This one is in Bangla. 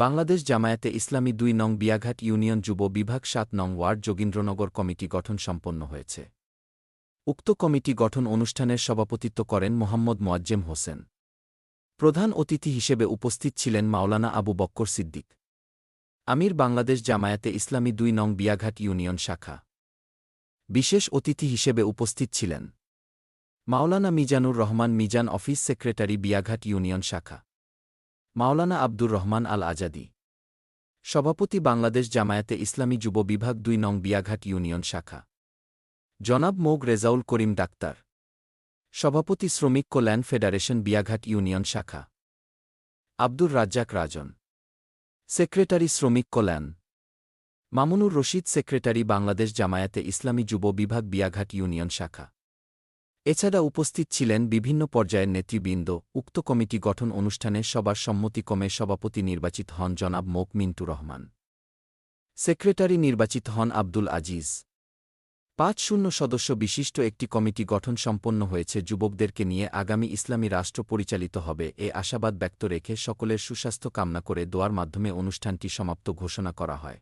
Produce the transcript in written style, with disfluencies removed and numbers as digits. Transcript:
বাংলাদেশ জামায়াতে ইসলামী ২ নং বিয়াঘাট ইউনিয়ন যুব বিভাগ ৭ নং ওয়ার্ড যোগীন্দ্রনগর কমিটি গঠন সম্পন্ন হয়েছে। উক্ত কমিটি গঠন অনুষ্ঠানের সভাপতিত্ব করেন মোহাম্মদ মোয়াজ্জেম হোসেন। প্রধান অতিথি হিসেবে উপস্থিত ছিলেন মাওলানা আবু বক্কর সিদ্দিক, আমির বাংলাদেশ জামায়াতে ইসলামী ২ নং বিয়াঘাট ইউনিয়ন শাখা। বিশেষ অতিথি হিসেবে উপস্থিত ছিলেন Maulana Mizanur Rahman Mizan, office secretary Biaghat union শাখা, মাওলানা আব্দুর রহমান আল আজাদি, সভাপতি বাংলাদেশ জামায়াতে ইসলামী যুব বিভাগ ২ নং বিয়াঘাট ইউনিয়ন শাখা, জনাব মোগ রেজাউল করিম ডাক্তার, সভাপতি শ্রমিক কল্যাণ ফেডারেশন বিয়াঘাট ইউনিয়ন শাখা, আব্দুর রাজ্জাক রাজন, সেক্রেটারি শ্রমিক কল্যাণ, মামুনুর রশিদ, সেক্রেটারি বাংলাদেশ জামায়াতে ইসলামী যুব বিভাগ বিয়াঘাট ইউনিয়ন শাখা। এছাড়া উপস্থিত ছিলেন বিভিন্ন পর্যায়ের নেতৃবৃন্দ। উক্ত কমিটি গঠন অনুষ্ঠানে সবার সম্মতিক্রমে সভাপতি নির্বাচিত হন জনাব মোক মিন্টু রহমান, সেক্রেটারি নির্বাচিত হন আব্দুল আজিজ। ৫-০ সদস্য বিশিষ্ট একটি কমিটি গঠন সম্পন্ন হয়েছে। যুবকদেরকে নিয়ে আগামী ইসলামী রাষ্ট্র পরিচালিত হবে এ আশাবাদ ব্যক্ত রেখে সকলের সুস্বাস্থ্য কামনা করে দোয়ার মাধ্যমে অনুষ্ঠানটি সমাপ্ত ঘোষণা করা হয়।